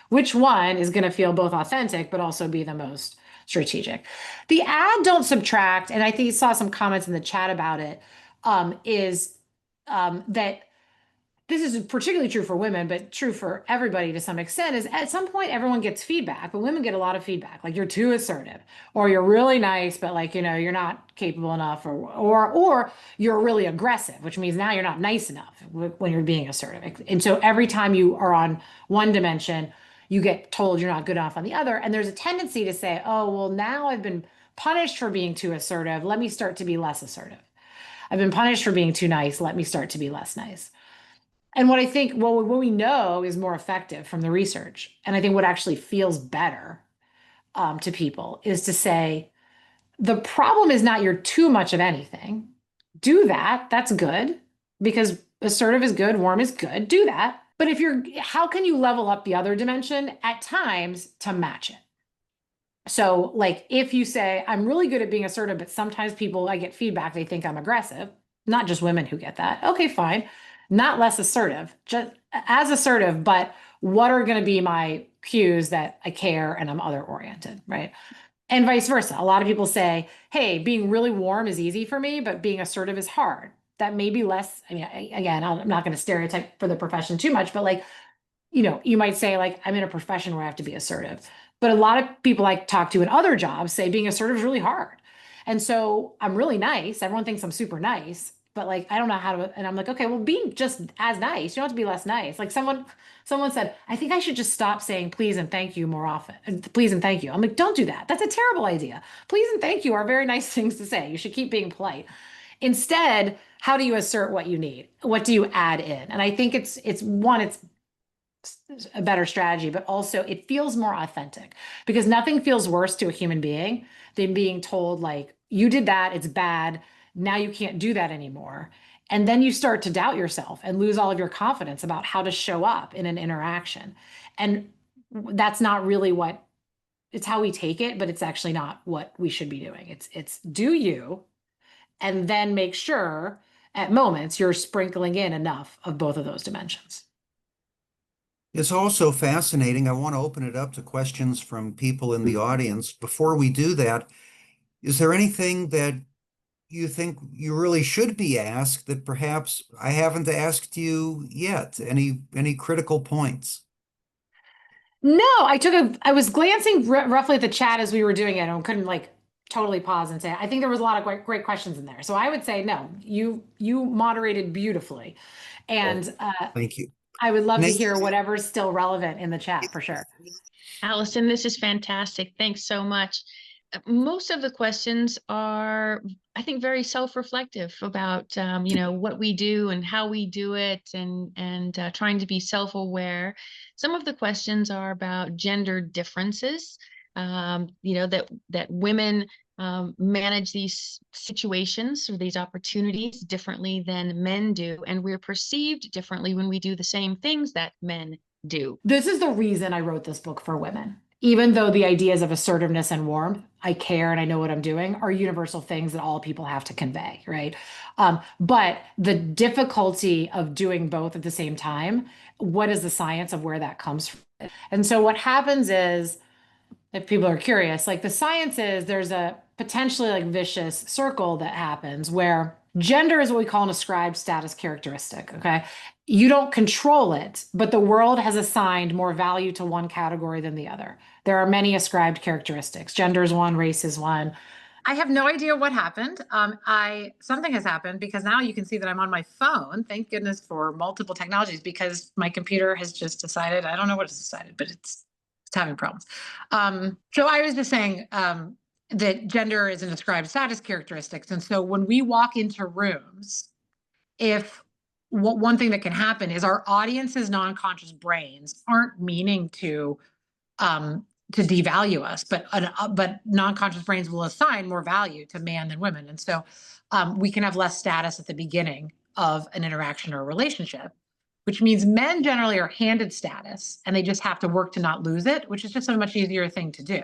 Which one is going to feel both authentic, but also be the most strategic? The add, don't subtract, and I think you saw some comments in the chat about it, is that this is particularly true for women, but true for everybody to some extent, is at some point everyone gets feedback, but women get a lot of feedback. Like you're too assertive, or you're really nice, but like, you're not capable enough, or you're really aggressive, which means now you're not nice enough when you're being assertive. And so every time you are on one dimension, you get told you're not good enough on the other. And there's a tendency to say, oh, well, now I've been punished for being too assertive. Let me start to be less assertive. I've been punished for being too nice. Let me start to be less nice. And what I think, well, what we know is more effective from the research, and I think what actually feels better to people is to say, the problem is not you're too much of anything. Do that. That's good because assertive is good, warm is good. Do that. But how can you level up the other dimension at times to match it? So like if you say, I'm really good at being assertive, but sometimes I get feedback, they think I'm aggressive, not just women who get that. Okay, fine. Not less assertive, just as assertive, but what are going to be my cues that I care and I'm other oriented, right? And vice versa. A lot of people say, hey, being really warm is easy for me, but being assertive is hard. That may be less, again, I'm not going to stereotype for the profession too much, but like, you might say like, I'm in a profession where I have to be assertive. But a lot of people I talk to in other jobs say being assertive is really hard. And so I'm really nice. Everyone thinks I'm super nice, but like, I don't know how to, and I'm like, okay, well, being just as nice, you don't have to be less nice. Like someone said, I think I should just stop saying please and thank you more often. Please and thank you. I'm like, don't do that. That's a terrible idea. Please and thank you are very nice things to say. You should keep being polite. Instead, how do you assert what you need? What do you add in? And I think it's a better strategy, but also it feels more authentic because nothing feels worse to a human being than being told like, you did that, it's bad. Now you can't do that anymore. And then you start to doubt yourself and lose all of your confidence about how to show up in an interaction. And that's not really it's how we take it, but it's actually not what we should be doing. It's do you, and then make sure at moments you're sprinkling in enough of both of those dimensions. It's also fascinating. I want to open it up to questions from people in the audience. Before we do that, is there anything that you think you really should be asked that perhaps I haven't asked you yet? Any critical points? No, I was glancing roughly at the chat as we were doing it and couldn't like totally pause and say, I think there was a lot of great questions in there. So I would say, no, you moderated beautifully. And Thank you. I would love to Nate? hear whatever's still relevant in the chat for sure. Allison, this is fantastic. Thanks so much. Most of the questions are, I think, very self-reflective about, what we do and how we do it, and trying to be self-aware. Some of the questions are about gender differences, that women manage these situations or these opportunities differently than men do, and we're perceived differently when we do the same things that men do. This is the reason I wrote this book for women. Even though the ideas of assertiveness and warmth, I care and I know what I'm doing, are universal things that all people have to convey, right? But the difficulty of doing both at the same time, what is the science of where that comes from? And so what happens is, if people are curious, like the science is there's a potentially like vicious circle that happens where gender is what we call an ascribed status characteristic. Okay. You don't control it, but the world has assigned more value to one category than the other. There are many ascribed characteristics. Gender is one, race is one. I have no idea what happened. Something has happened because now you can see that I'm on my phone. Thank goodness for multiple technologies, because my computer has just decided, I don't know what it's decided, but it's having problems. So I was just saying that gender is an ascribed status characteristics. And so when we walk into rooms, one thing that can happen is our audience's non-conscious brains aren't meaning to devalue us, but non-conscious brains will assign more value to man than women. And so we can have less status at the beginning of an interaction or a relationship, which means men generally are handed status and they just have to work to not lose it, which is just a much easier thing to do.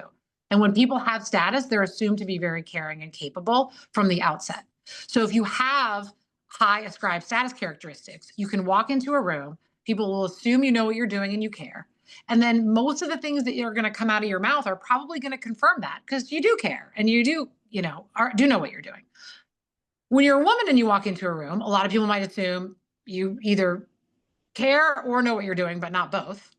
And when people have status, they're assumed to be very caring and capable from the outset. So if you have high ascribed status characteristics, you can walk into a room, people will assume you know what you're doing and you care. And then most of the things that are going to come out of your mouth are probably going to confirm that, because you do care and you do, do know what you're doing. When you're a woman and you walk into a room, a lot of people might assume you either care or know what you're doing, but not both.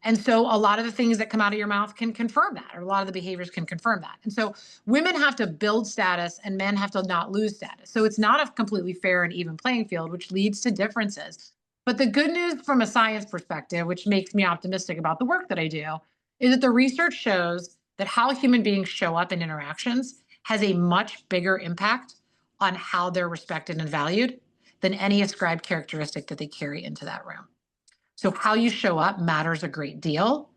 And so a lot of the things that come out of your mouth can confirm that, or a lot of the behaviors can confirm that. And so women have to build status and men have to not lose status. So it's not a completely fair and even playing field, which leads to differences. But the good news from a science perspective, which makes me optimistic about the work that I do, is that the research shows that how human beings show up in interactions has a much bigger impact on how they're respected and valued than any ascribed characteristic that they carry into that room. So how you show up matters a great deal.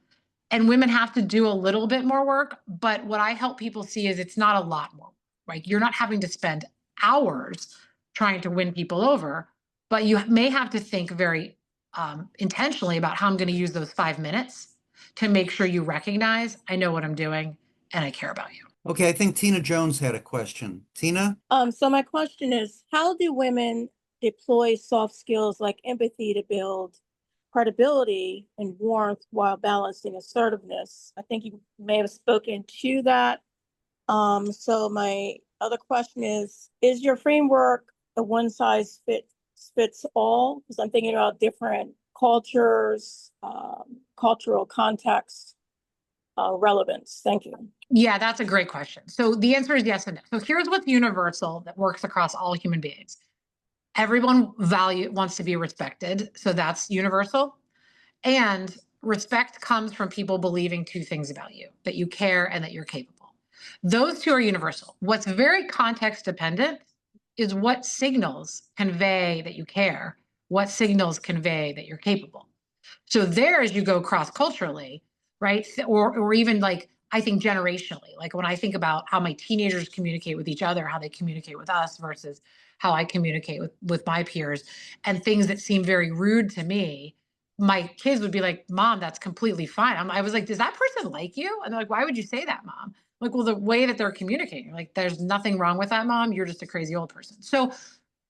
And women have to do a little bit more work. But what I help people see is it's not a lot more, right? You're not having to spend hours trying to win people over, but you may have to think very intentionally about how I'm going to use those 5 minutes to make sure you recognize I know what I'm doing and I care about you. Okay, I think Tina Jones had a question. Tina? So my question is, how do women deploy soft skills like empathy to build credibility and warmth while balancing assertiveness? I think you may have spoken to that. So my other question is your framework a one size fits all? Because I'm thinking about different cultures, cultural context, relevance. Thank you. Yeah, that's a great question. So the answer is yes and no. So here's what's universal that works across all human beings. Everyone wants to be respected. So that's universal. And respect comes from people believing two things about you, that you care and that you're capable. Those two are universal. What's very context dependent is what signals convey that you care, what signals convey that you're capable. So there, as you go cross-culturally, right? Or even like, I think generationally, like when I think about how my teenagers communicate with each other, how they communicate with us versus how I communicate with my peers, and things that seem very rude to me, my kids would be like, Mom, that's completely fine. I was like, does that person like you? And they're like, why would you say that, Mom? I'm like, well, the way that they're communicating, like, there's nothing wrong with that, Mom. You're just a crazy old person. So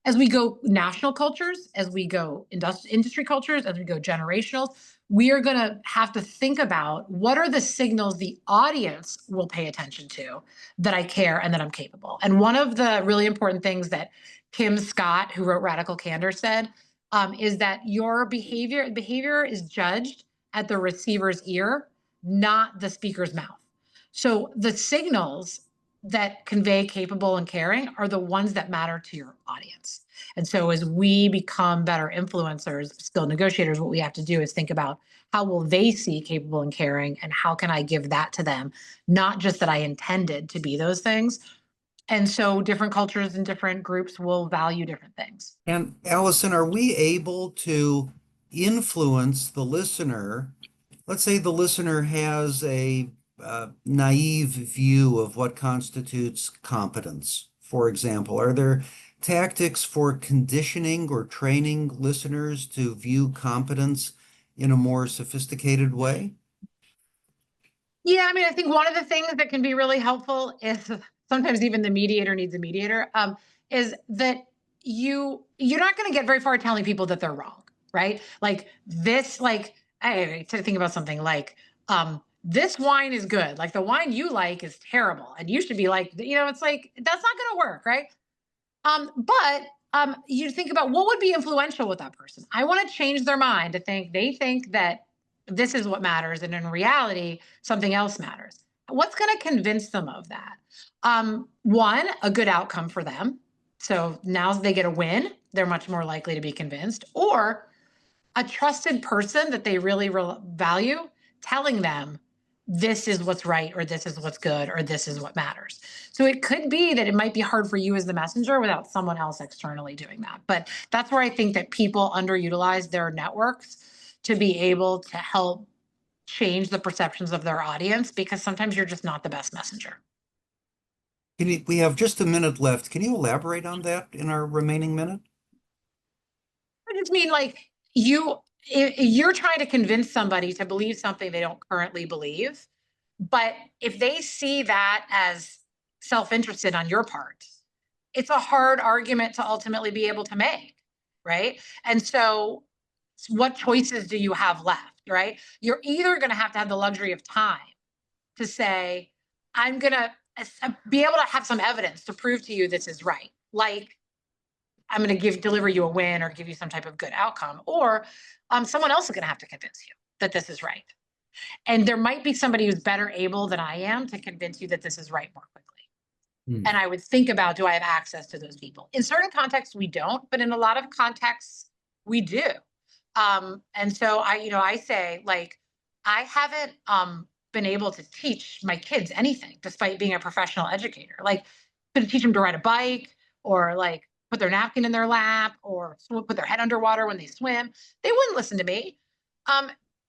as we go national cultures, as we go industry cultures, as we go generational, we are going to have to think about what are the signals the audience will pay attention to that I care and that I'm capable. And one of the really important things that Kim Scott, who wrote Radical Candor, said is that your behavior is judged at the receiver's ear, not the speaker's mouth. So the signals that convey capable and caring are the ones that matter to your audience. And so as we become better influencers, skilled negotiators, what we have to do is think about how will they see capable and caring, and how can I give that to them? Not just that I intended to be those things. And so different cultures and different groups will value different things. And Alison, are we able to influence the listener? Let's say the listener has a naive view of what constitutes competence, for example. Are there tactics for conditioning or training listeners to view competence in a more sophisticated way? Yeah, I mean, I think one of the things that can be really helpful is sometimes even the mediator needs a mediator, is that you're not going to get very far telling people that they're wrong, right? Like this, like, to think about something like, this wine is good. Like the wine you like is terrible. And you should be like, it's like, that's not going to work, right? But you think about what would be influential with that person. I want to change their mind to think they think that this is what matters, and in reality, something else matters. What's going to convince them of that? One, a good outcome for them. So now they get a win, they're much more likely to be convinced, or a trusted person that they really value telling them this is what's right, or this is what's good, or this is what matters. So it could be that it might be hard for you as the messenger without someone else externally doing that. But that's where I think that people underutilize their networks to be able to help change the perceptions of their audience, because sometimes you're just not the best messenger. We have just a minute left. Can you elaborate on that in our remaining minute? I just mean, like, you're trying to convince somebody to believe something they don't currently believe. But if they see that as self-interested on your part, it's a hard argument to ultimately be able to make, right? And so what choices do you have left, right? You're either going to have the luxury of time to say, I'm going to be able to have some evidence to prove to you this is right. Like, I'm going to deliver you a win or give you some type of good outcome, or someone else is going to have to convince you that this is right. And there might be somebody who's better able than I am to convince you that this is right more quickly. And I would think about, do I have access to those people? In certain contexts, we don't, but in a lot of contexts, we do. And so I say, like, I haven't been able to teach my kids anything despite being a professional educator. Like, couldn't teach them to ride a bike, or like put their napkin in their lap, or put their head underwater when they swim. They wouldn't listen to me.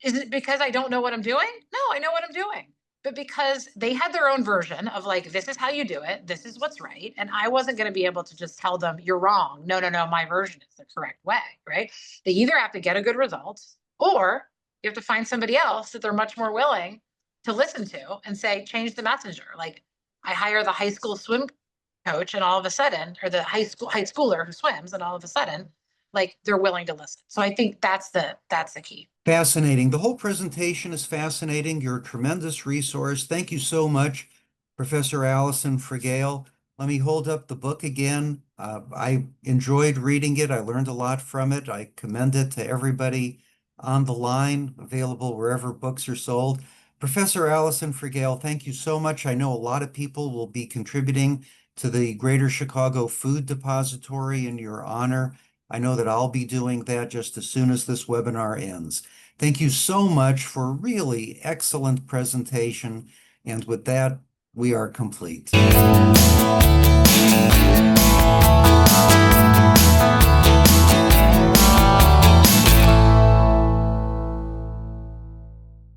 Is it because I don't know what I'm doing? No, I know what I'm doing. But because they had their own version of, like, this is how you do it, this is what's right. And I wasn't going to be able to just tell them, you're wrong. No, my version is the correct way, right? They either have to get a good result, or you have to find somebody else that they're much more willing to listen to and say, change the messenger. Like, I hire the high school swim coach, and all of a sudden, or the high schooler who swims, and all of a sudden, like, they're willing to listen. So I think that's the key. Fascinating. The whole presentation is fascinating. You're a tremendous resource. Thank you so much, Professor Alison Fragale. Let me hold up the book again. I enjoyed reading it. I learned a lot from it. I commend it to everybody on the line, available wherever books are sold. Professor Alison Fragale, thank you so much. I know a lot of people will be contributing to the Greater Chicago Food Depository in your honor. I know that I'll be doing that just as soon as this webinar ends. Thank you so much for a really excellent presentation. And with that, we are complete.